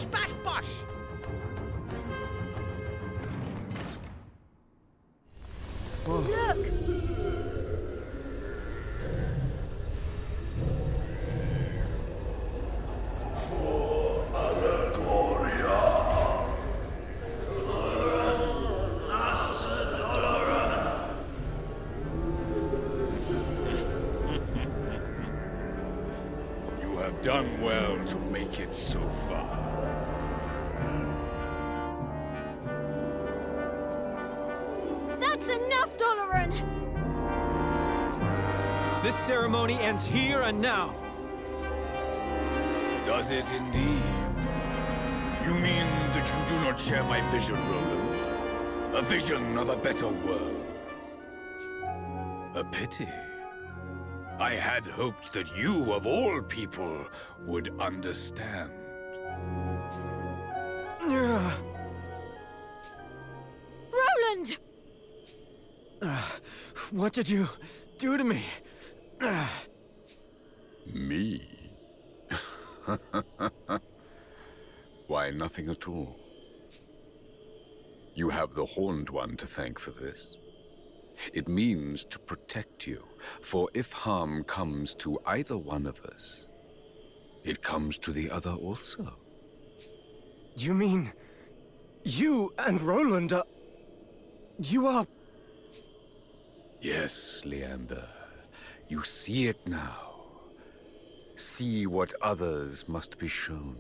Bish bash bosh! Look! You have done well to make it so far. That's enough, Doloran! This ceremony ends here and now. Does it indeed? You mean that you do not share my vision, Roland? A vision of a better world? A pity. I had hoped that you, of all people, would understand. Roland! What did you do to me? Me? Why, nothing at all. You have the Horned One to thank for this. It means to protect you, for if harm comes to either one of us, it comes to the other also. You mean... you and Roland are... you are... Yes, Leander. You see it now. See what others must be shown.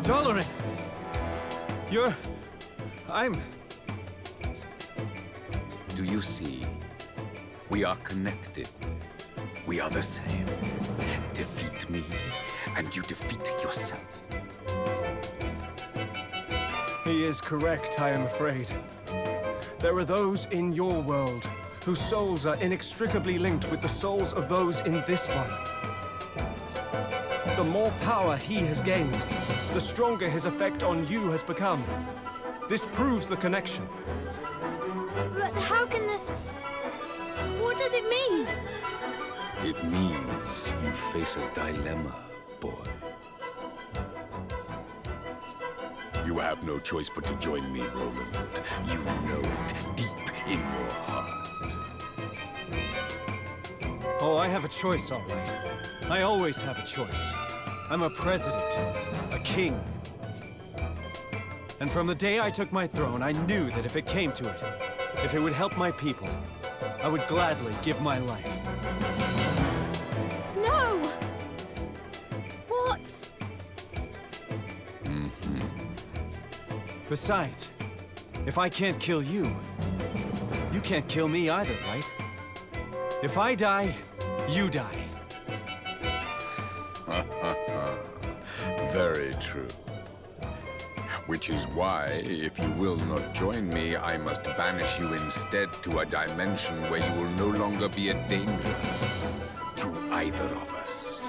Doloran! You're... I'm... Do you see? We are connected. We are the same. Defeat me, and you defeat yourself. He is correct, I am afraid. There are those in your world whose souls are inextricably linked with the souls of those in this one. The more power he has gained, the stronger his effect on you has become. This proves the connection. But how can this... what does it mean? It means you face a dilemma, boy. You have no choice but to join me, Roland. You know it deep in your heart. Oh, I have a choice, all right. I always have a choice. I'm a president, a king. And from the day I took my throne, I knew that if it came to it, if it would help my people, I would gladly give my life. No! What? Besides, if I can't kill you, you can't kill me either, right? If I die, you die. Very true. Which is why, if you will not join me, I must banish you instead to a dimension where you will no longer be a danger to either of us.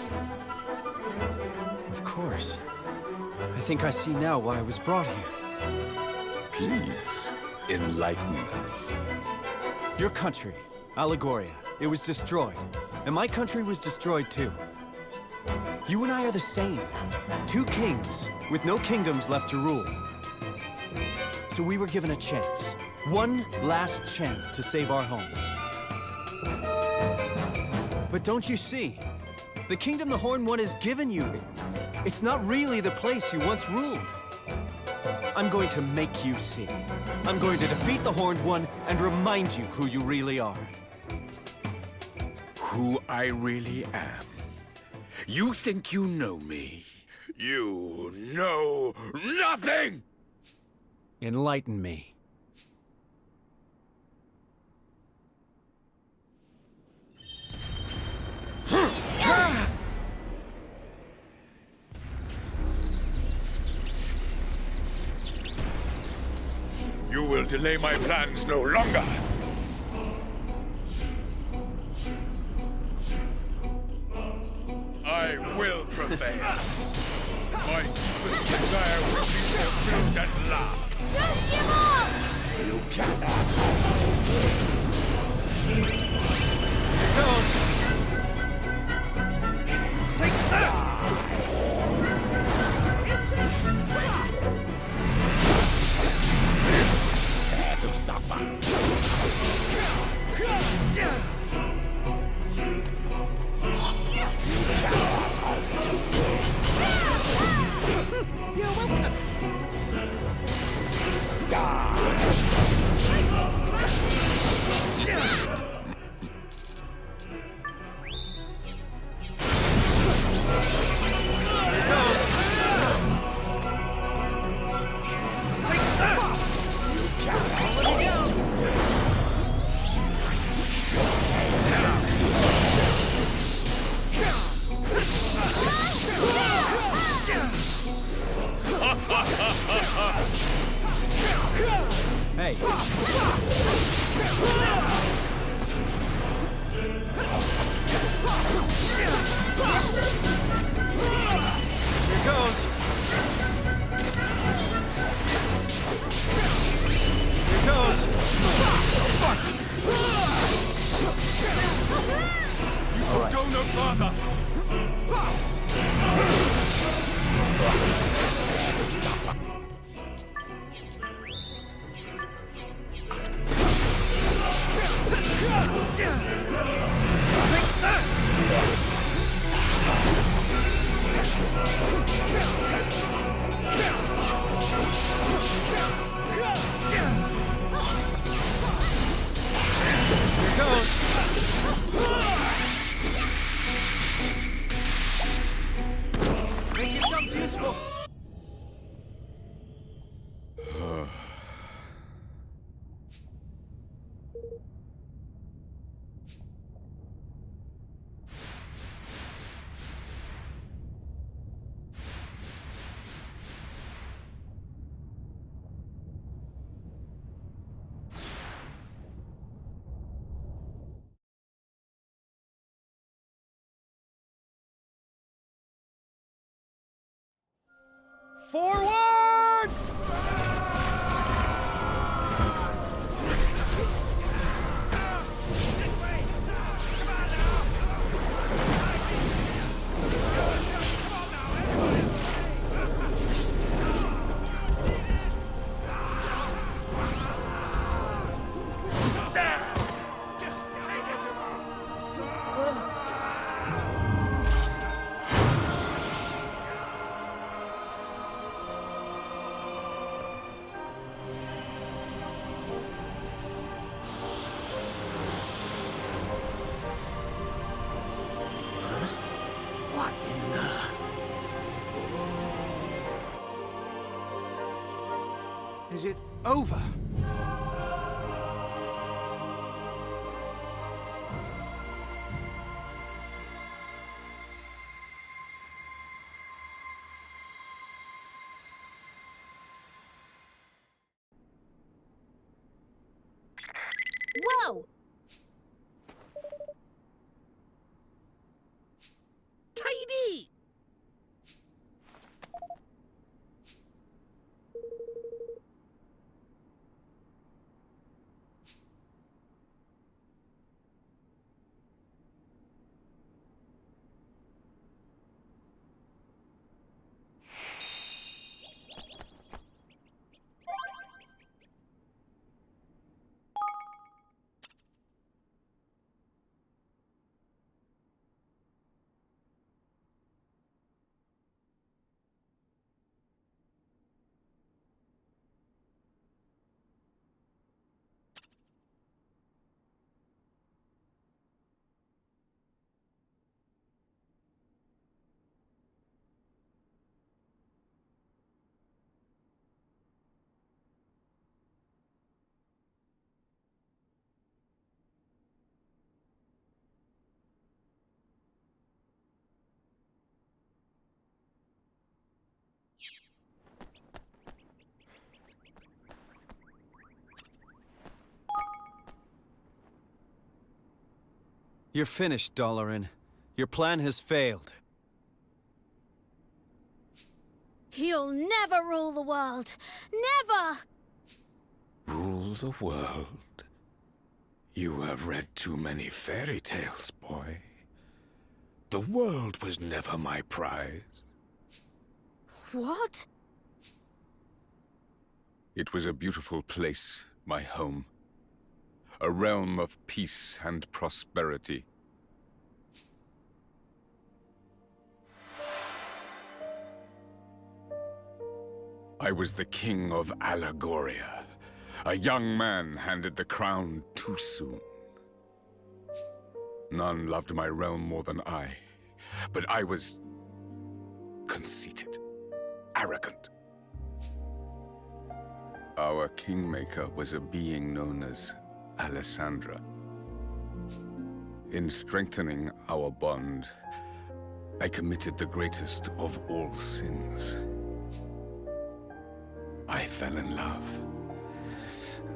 Of course. I think I see now why I was brought here. Please, enlighten us. Your country, Allegoria, it was destroyed. And my country was destroyed too. You and I are the same. Two kings, with no kingdoms left to rule. So we were given a chance. One last chance to save our homes. But don't you see? The kingdom the Horned One has given you, it's not really the place you once ruled. I'm going to make you see. I'm going to defeat the Horned One and remind you who you really are. Who I really am. You think you know me? You know nothing! Enlighten me. You will delay my plans no longer. I will prevail. My deepest desire will be fulfilled at last. Don't give up! goes. Take that! Prepare to suffer. You're welcome. Hey. Here goes. Here goes. What? You shall go no further. Prepare to suffer. Here goes. Make yourselves useful. Forward! What in the... Is it over? Whoa! Tidy! You're finished, Dalaran. Your plan has failed. You'll never rule the world. Never! Rule rule the world. You have read too many fairy tales, boy. The world was never my prize. What? It was a beautiful place, my home. A realm of peace and prosperity. I was the king of Allegoria. A young man handed the crown too soon. None loved my realm more than I, but I was conceited, arrogant. Our kingmaker was a being known as Alessandra. In strengthening our bond, I committed the greatest of all sins. I fell in love.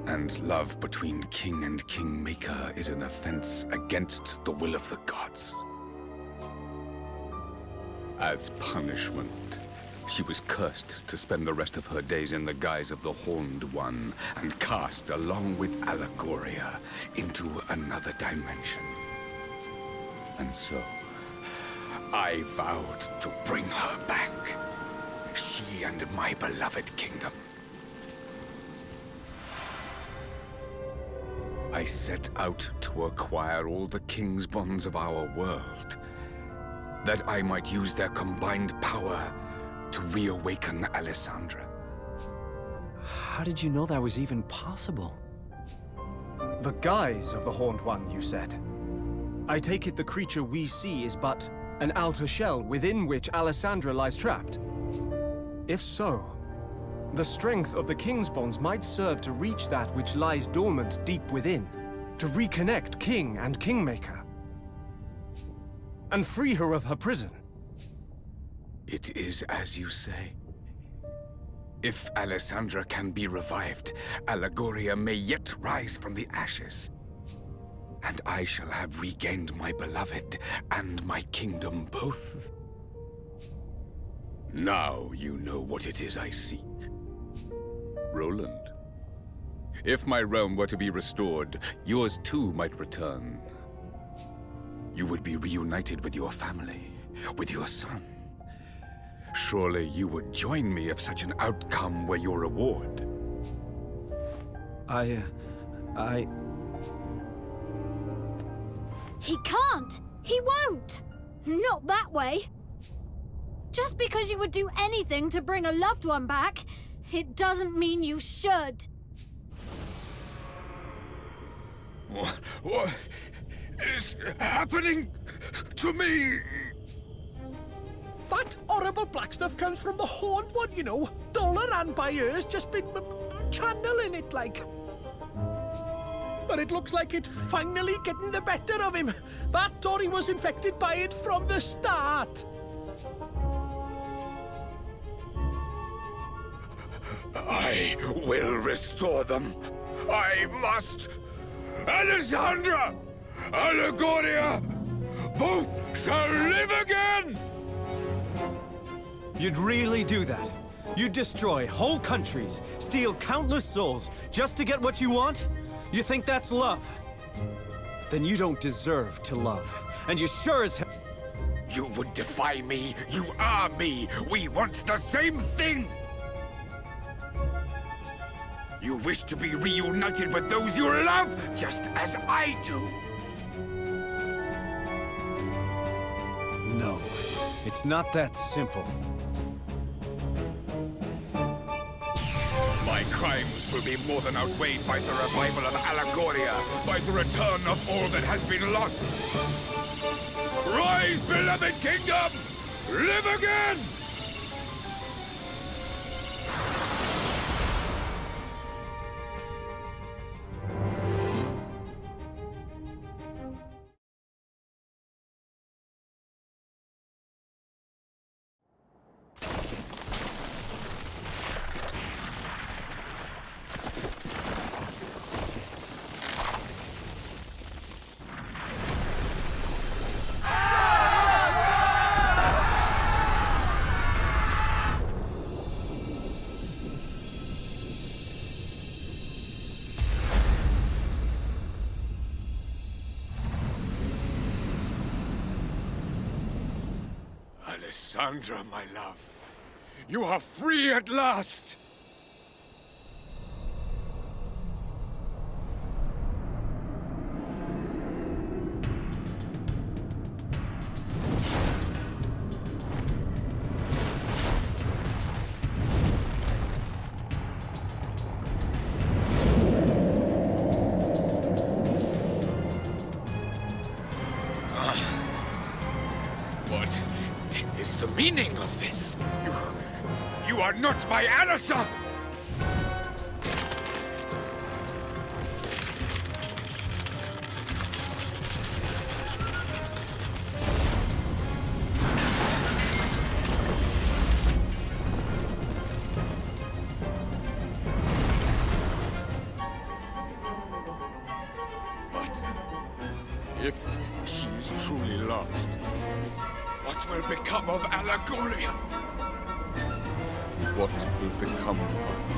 And love between king and kingmaker is an offense against the will of the gods. As punishment, she was cursed to spend the rest of her days in the guise of the Horned One and cast along with Allegoria into another dimension. And so, I vowed to bring her back. She and my beloved kingdom. I set out to acquire all the king's bonds of our world, that I might use their combined power to reawaken Alessandra. How did you know that was even possible? The guise of the Horned One, you said. I take it the creature we see is but an outer shell within which Alessandra lies trapped. If so, the strength of the King's bonds might serve to reach that which lies dormant deep within, to reconnect King and Kingmaker, and free her of her prison. It is as you say. If Alessandra can be revived, Allegoria may yet rise from the ashes. And I shall have regained my beloved and my kingdom both. Now you know what it is I seek. Roland, if my realm were to be restored, yours too might return. You would be reunited with your family, with your son. Surely you would join me if such an outcome were your reward. He can't! He won't! Not that way! Just because you would do anything to bring a loved one back, it doesn't mean you should. What is happening to me? That horrible black stuff comes from the Horned One, you know. Dollar and Bayer's just been channeling it like. But it looks like it's finally getting the better of him. That Tory was infected by it from the start. I will restore them. I must. Alessandra! Allegoria! Both shall live again! You'd really do that? You'd destroy whole countries, steal countless souls, just to get what you want? You think that's love? Then you don't deserve to love. And you sure as hell... You would defy me. You are me. We want the same thing. You wish to be reunited with those you love, just as I do. No, it's not that simple. My crimes will be more than outweighed by the revival of Allegoria, by the return of all that has been lost. Rise, beloved kingdom! Live again! Alessandra, my love. You are free at last! What is the meaning of this? You are not my Alissa! But if she is truly lost, what will become of Allegoria? What will become of me?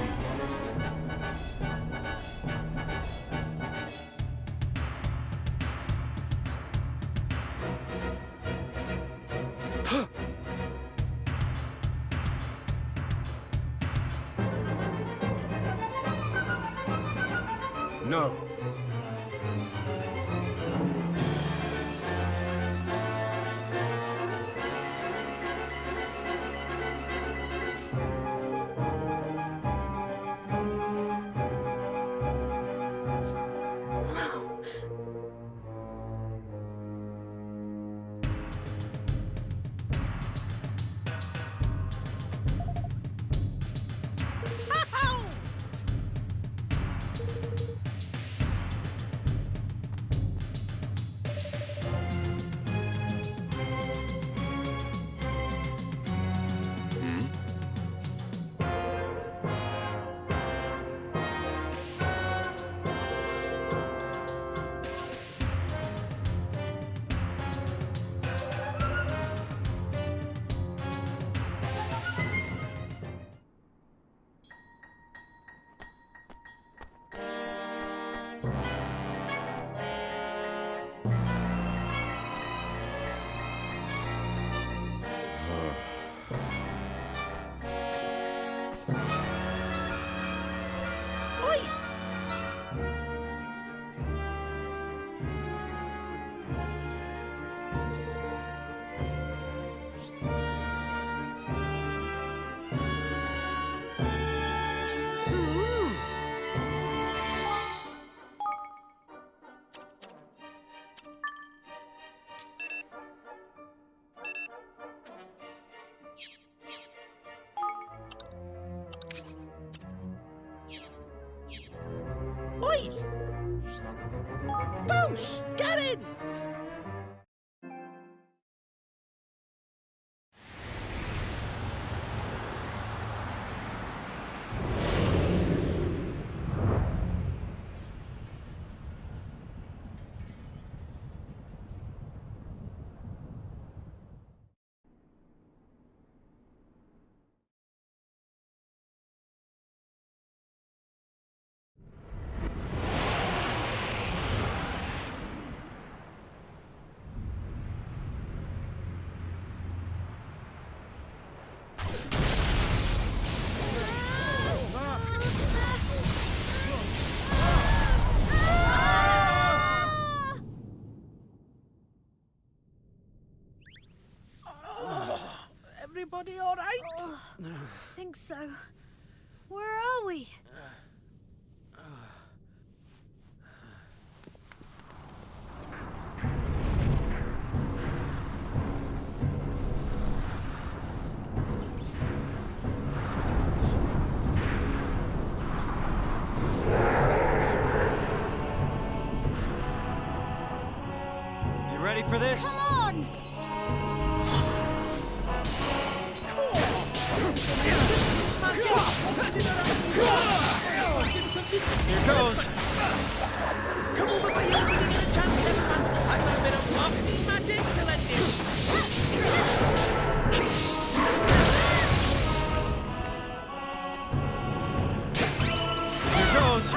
No. Oi! Boosh! Get in! Everybody all right? I think so. Where are we? You ready for this? Come on! Here goes. Come over by here when you get a chance, everyone. I've got a bit of wafty magic to lend you. Here goes.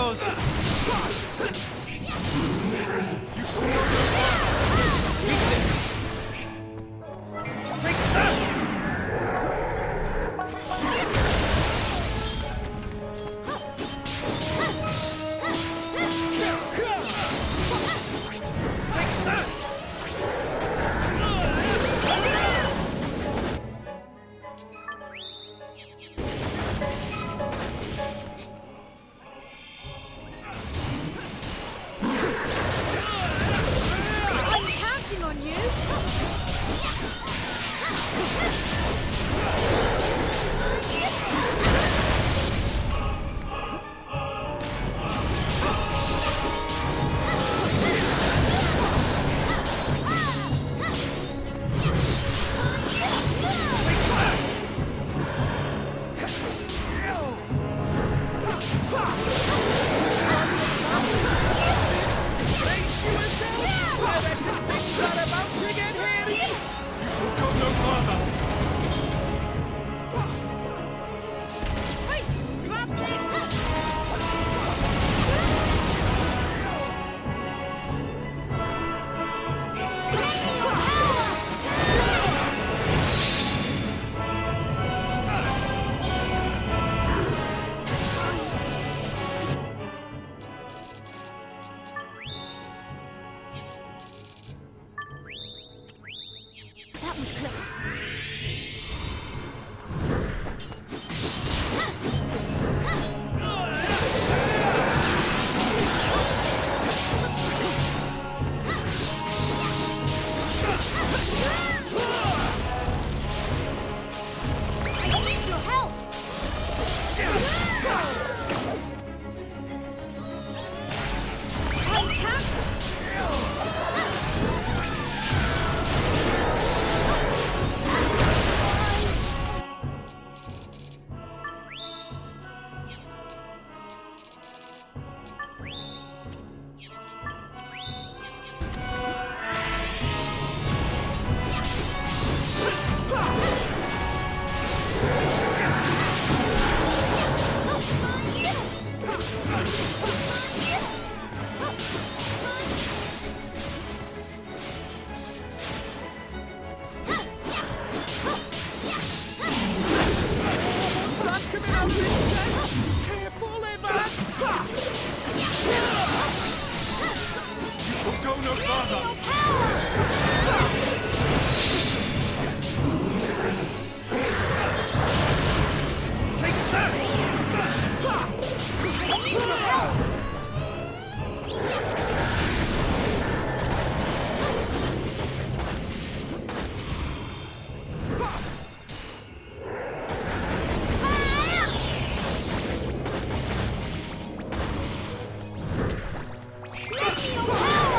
goes. You shall know no weakness. Take that! Take that! I'm counting on you. You shall go no further. That was clever. I need your help. I'm captain. Blood coming out of his chest! Careful, Evan! You shall go no further. Take that! I need your help. Let me your power.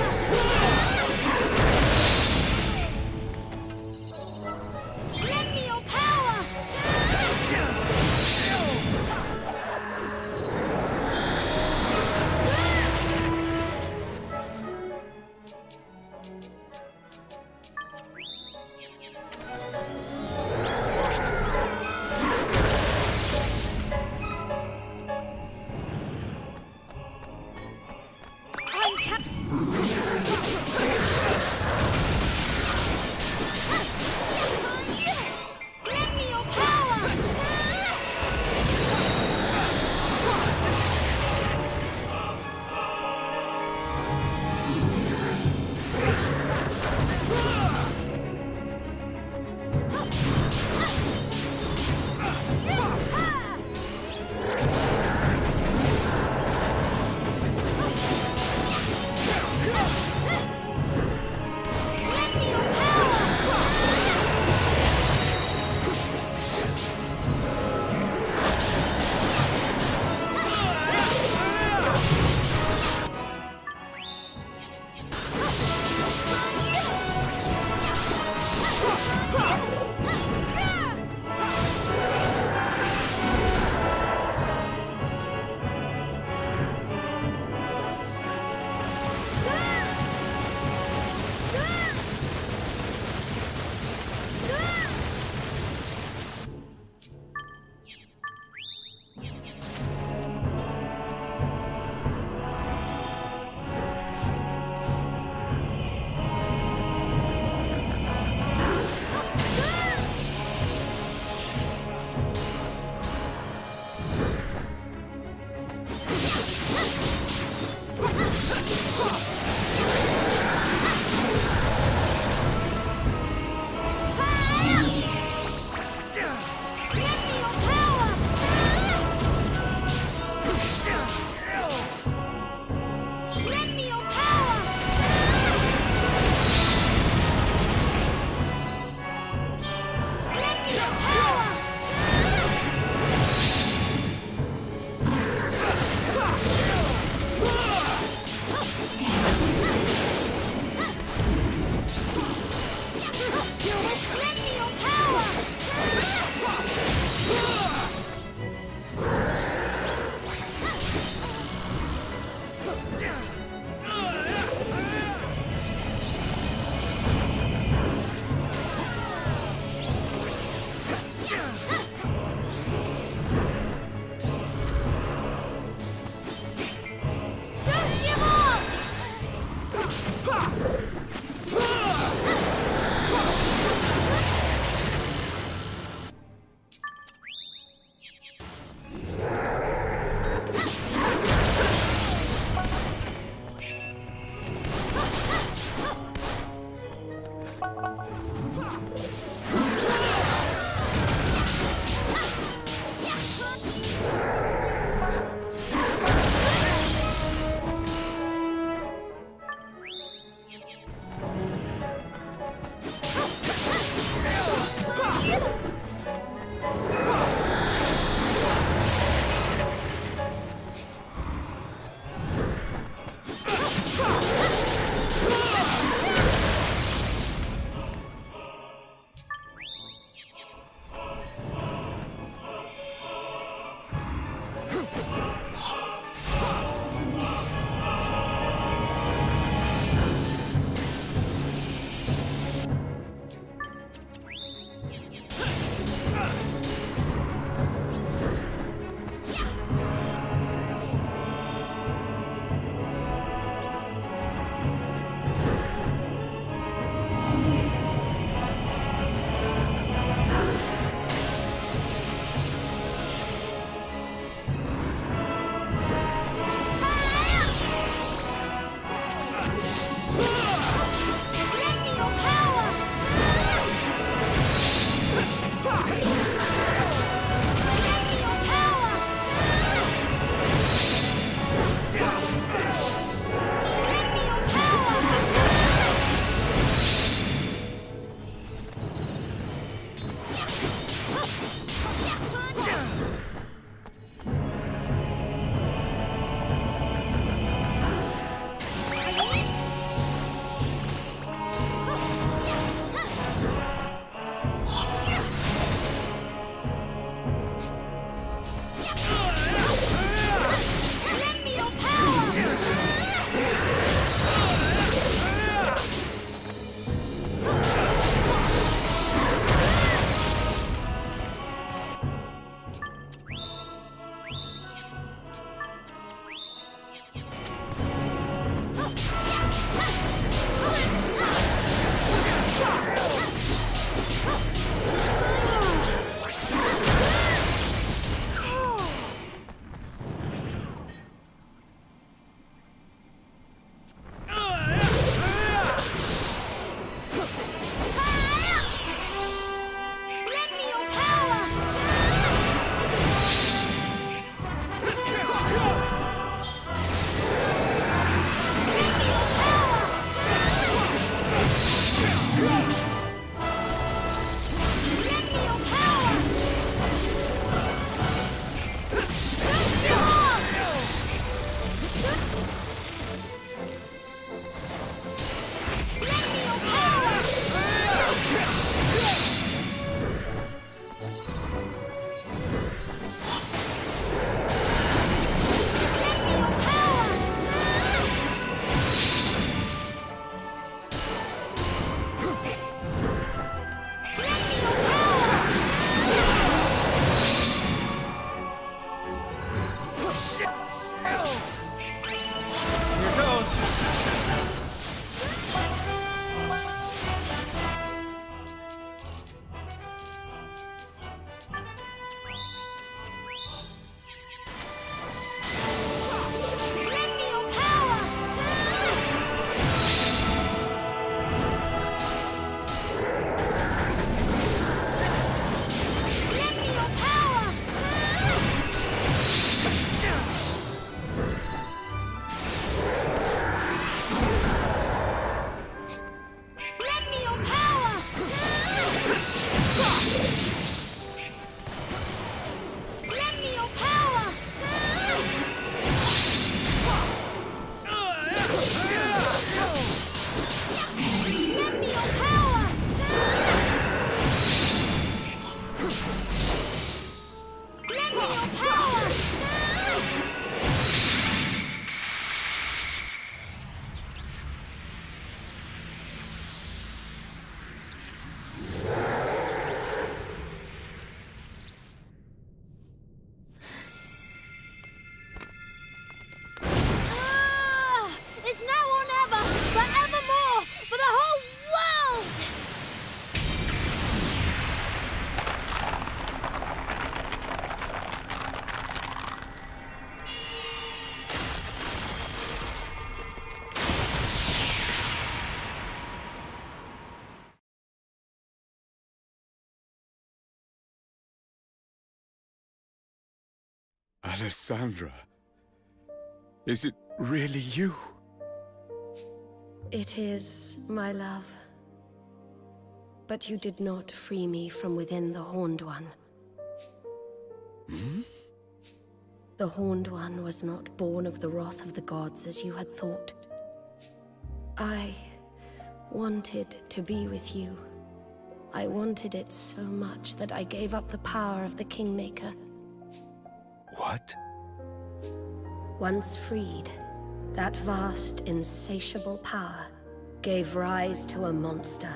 Alessandra, is it really you? It is, my love. But you did not free me from within the Horned One. Hmm? The Horned One was not born of the wrath of the gods as you had thought. I wanted to be with you. I wanted it so much that I gave up the power of the Kingmaker. What? Once freed, that vast, insatiable power gave rise to a monster.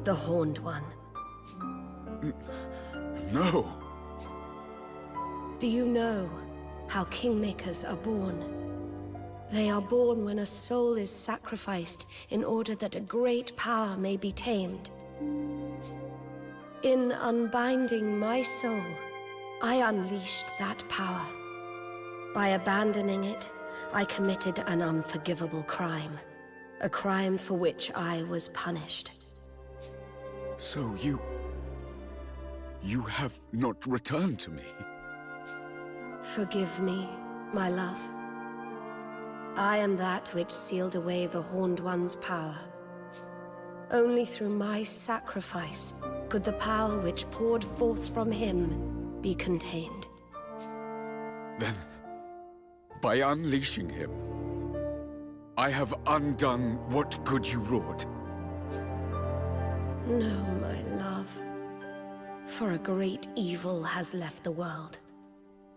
The Horned One. No. Do you know how Kingmakers are born? They are born when a soul is sacrificed in order that a great power may be tamed. In unbinding my soul, I unleashed that power. By abandoning it, I committed an unforgivable crime. A crime for which I was punished. So you have not returned to me? Forgive me, my love. I am that which sealed away the Horned One's power. Only through my sacrifice could the power which poured forth from him be contained. Then, by unleashing him, I have undone what good you wrought. No, my love. For a great evil has left the world.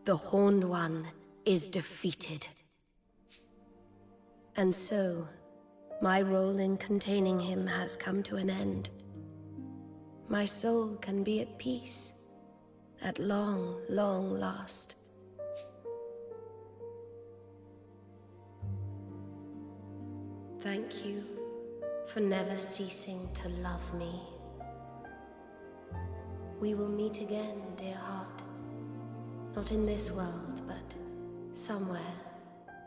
The Horned One is defeated. And so, my role in containing him has come to an end. My soul can be at peace, at long, long last. Thank you for never ceasing to love me. We will meet again, dear heart. Not in this world, but somewhere,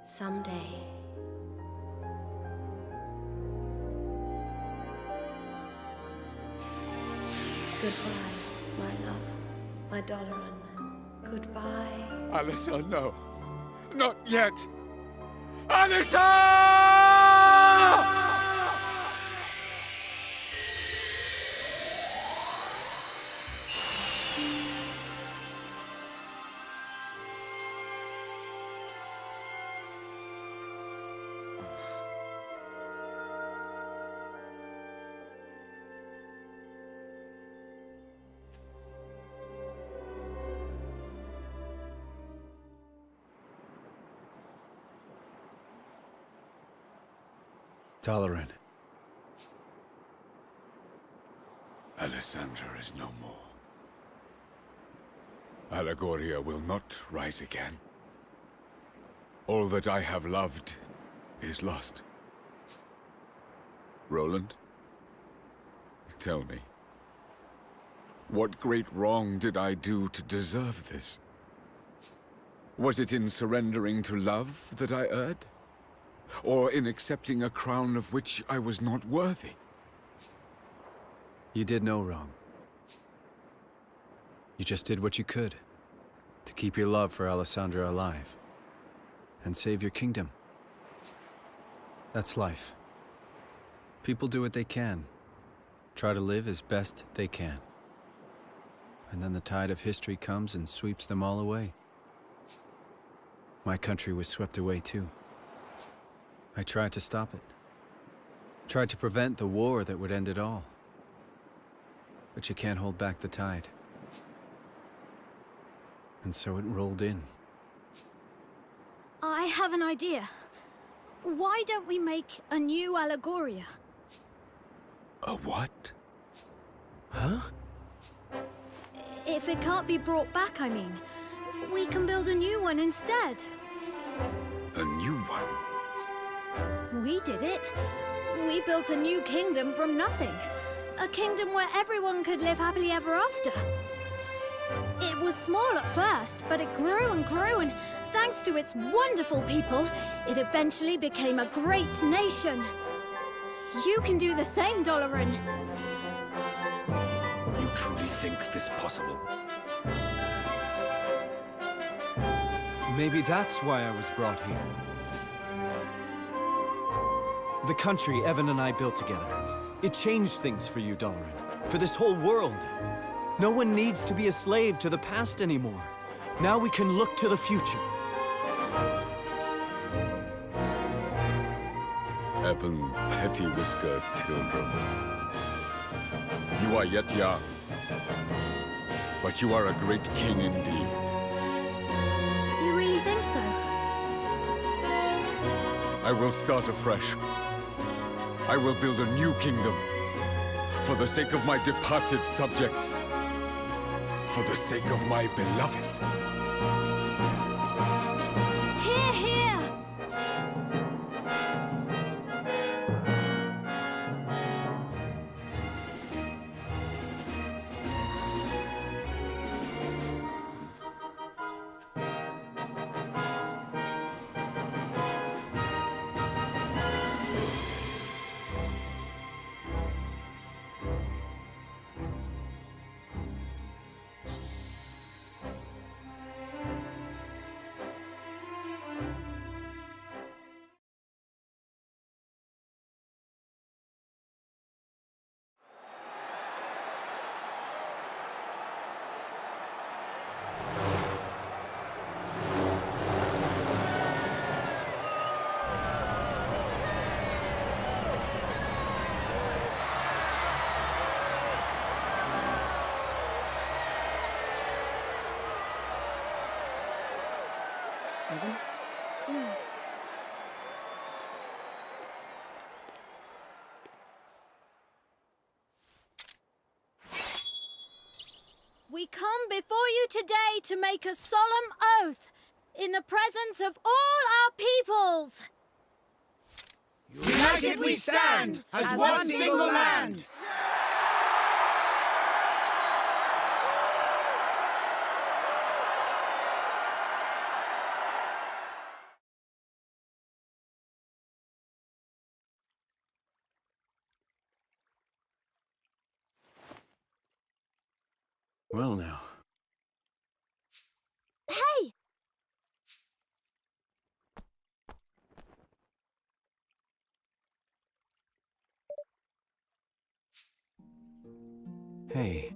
someday. Goodbye, my love, my Doloran. Goodbye. Alyssa, no. Not yet. Alyssa! Doloran. Alessandra is no more. Allegoria will not rise again. All that I have loved is lost. Roland, tell me, what great wrong did I do to deserve this? Was it in surrendering to love that I erred? Or in accepting a crown of which I was not worthy? You did no wrong. You just did what you could to keep your love for Alessandra alive and save your kingdom. That's life. People do what they can, try to live as best they can. And then the tide of history comes and sweeps them all away. My country was swept away too. I tried to stop it. Tried to prevent the war that would end it all. But you can't hold back the tide. And so it rolled in. I have an idea. Why don't we make a new Allegoria? A what? Huh? If it can't be brought back, I mean, we can build a new one instead. A new one? We did it. We built a new kingdom from nothing. A kingdom where everyone could live happily ever after. It was small at first, but it grew and grew, and thanks to its wonderful people, it eventually became a great nation. You can do the same, Doloran. You truly think this possible? Maybe that's why I was brought here. The country Evan and I built together, it changed things for you, Dalaran. For this whole world. No one needs to be a slave to the past anymore. Now we can look to the future. Evan Petty Whisker Tildrum. You are yet young, but you are a great king indeed. You really think so? I will start afresh. I will build a new kingdom. For the sake of my departed subjects. For the sake of my beloved. Hear, hear! Evan? We come before you today to make a solemn oath in the presence of all our peoples. United we stand as one single land. Well now. Hey! Hey.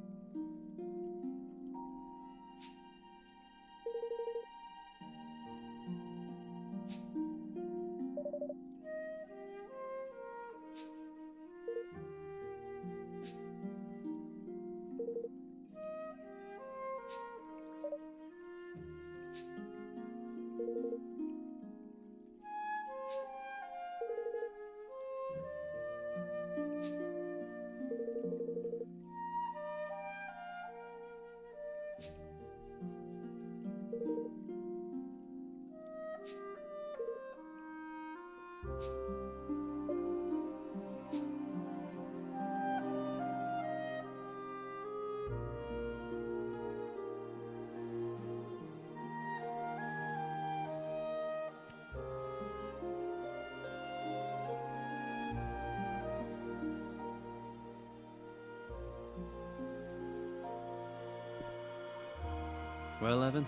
Well, Evan,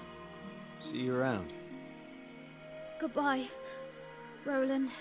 see you around. Goodbye, Roland.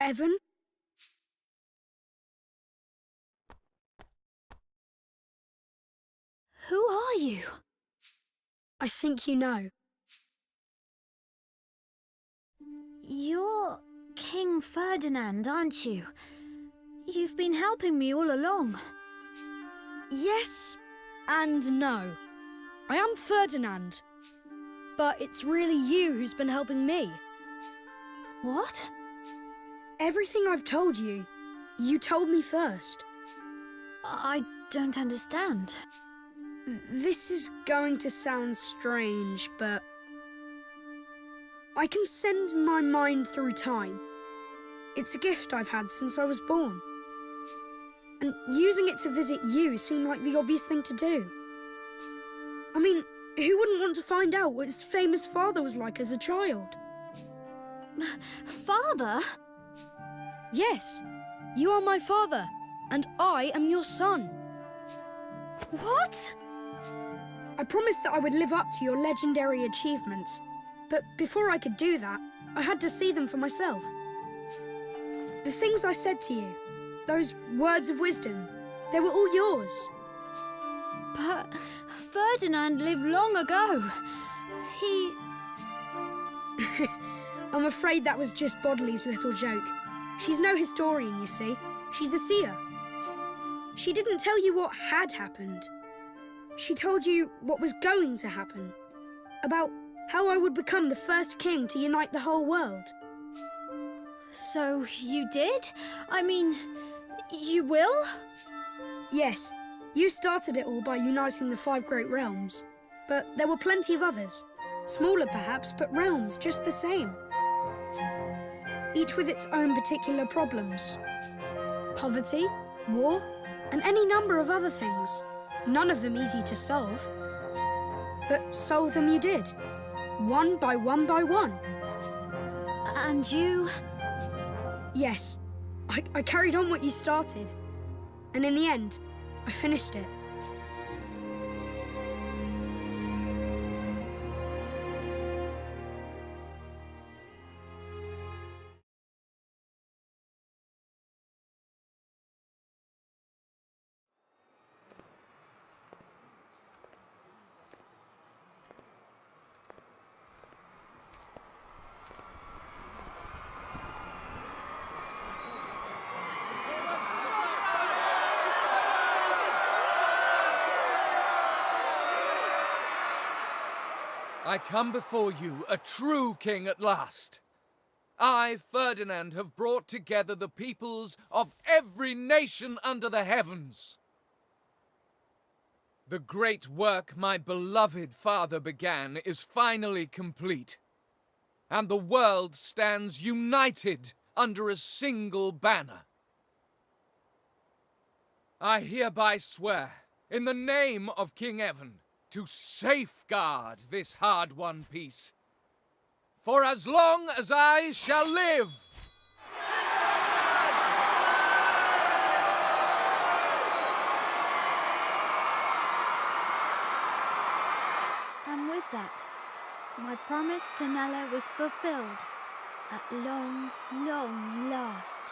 Evan? Who are you? I think you know. You're King Ferdinand, aren't you? You've been helping me all along. Yes and no. I am Ferdinand. But it's really you who's been helping me. What? Everything I've told you, you told me first. I don't understand. This is going to sound strange, but I can send my mind through time. It's a gift I've had since I was born. And using it to visit you seemed like the obvious thing to do. I mean, who wouldn't want to find out what his famous father was like as a child? Father? Yes, you are my father, and I am your son. What? I promised that I would live up to your legendary achievements, but before I could do that, I had to see them for myself. The things I said to you, those words of wisdom, they were all yours. But Ferdinand lived long ago. He... I'm afraid that was just Bodley's little joke. She's no historian, you see. She's a seer. She didn't tell you what had happened. She told you what was going to happen. About how I would become the first king to unite the whole world. So you did? I mean, you will? Yes, you started it all by uniting the 5 great realms. But there were plenty of others. Smaller perhaps, but realms just the same. Each with its own particular problems. Poverty, war, and any number of other things. None of them easy to solve. But solve them you did. One by one by one. And you? Yes, I carried on what you started. And in the end, I finished it. I come before you, a true king at last. I, Ferdinand, have brought together the peoples of every nation under the heavens. The great work my beloved father began is finally complete, and the world stands united under a single banner. I hereby swear, in the name of King Evan, to safeguard this hard-won peace, for as long as I shall live. And with that, my promise to Nella was fulfilled at long, long last.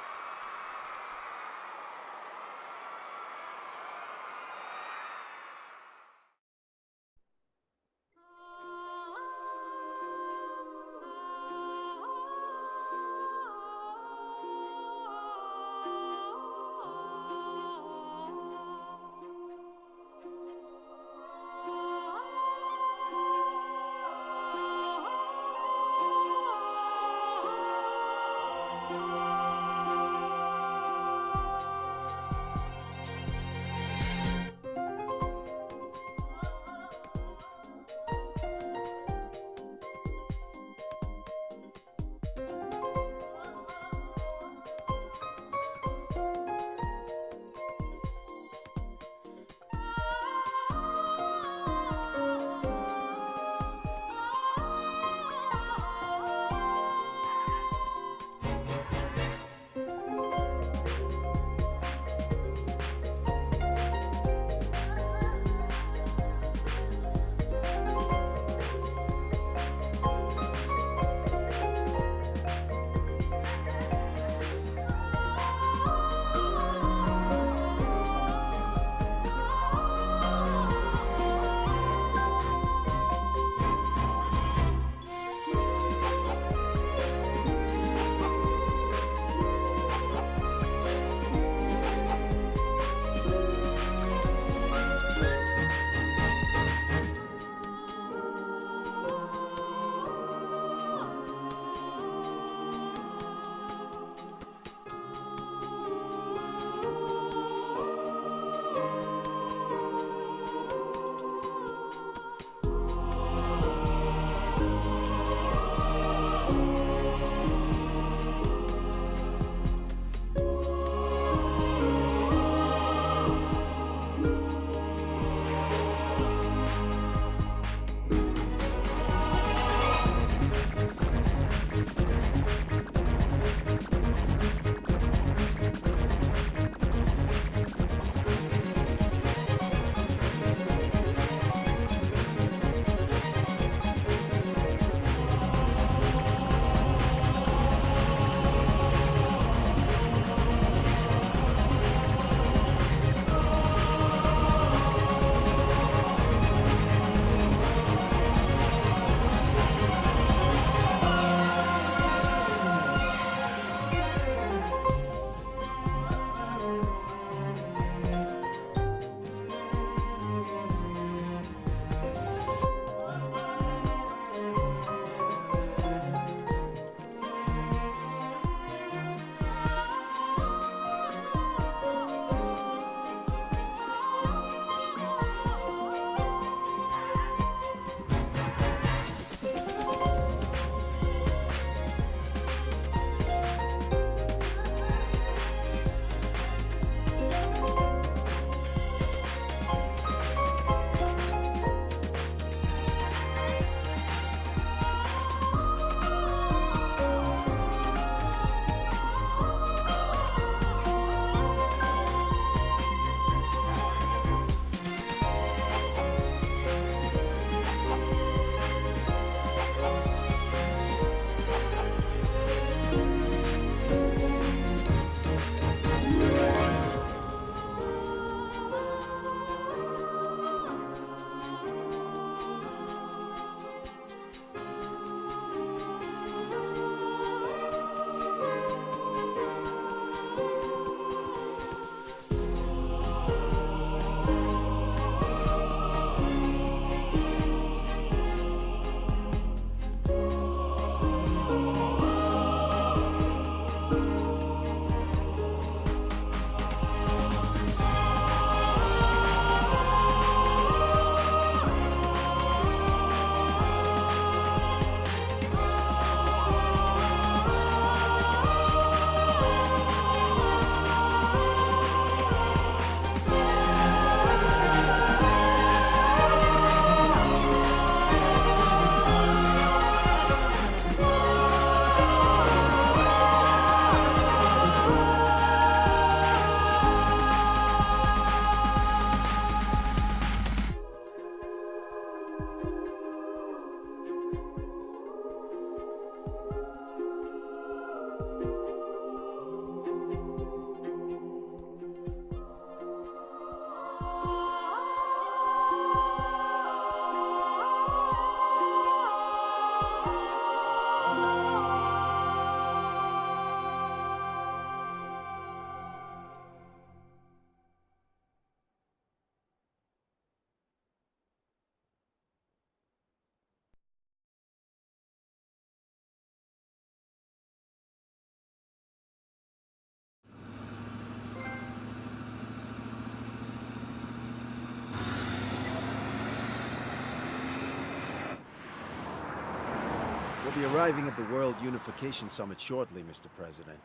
We'll be arriving at the World Unification Summit shortly, Mr. President.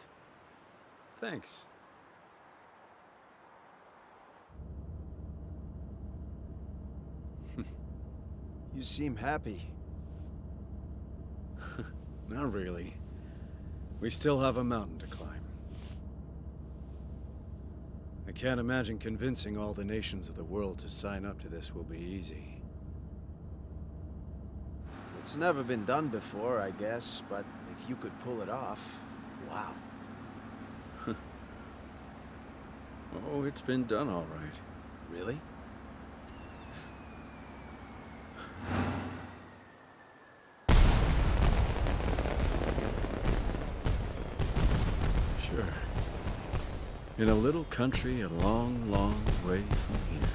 Thanks. You seem happy. Not really. We still have a mountain to climb. I can't imagine convincing all the nations of the world to sign up to this will be easy. It's never been done before, I guess, but if you could pull it off, wow. Oh, it's been done all right. Really? Sure. In a little country a long, long way from here.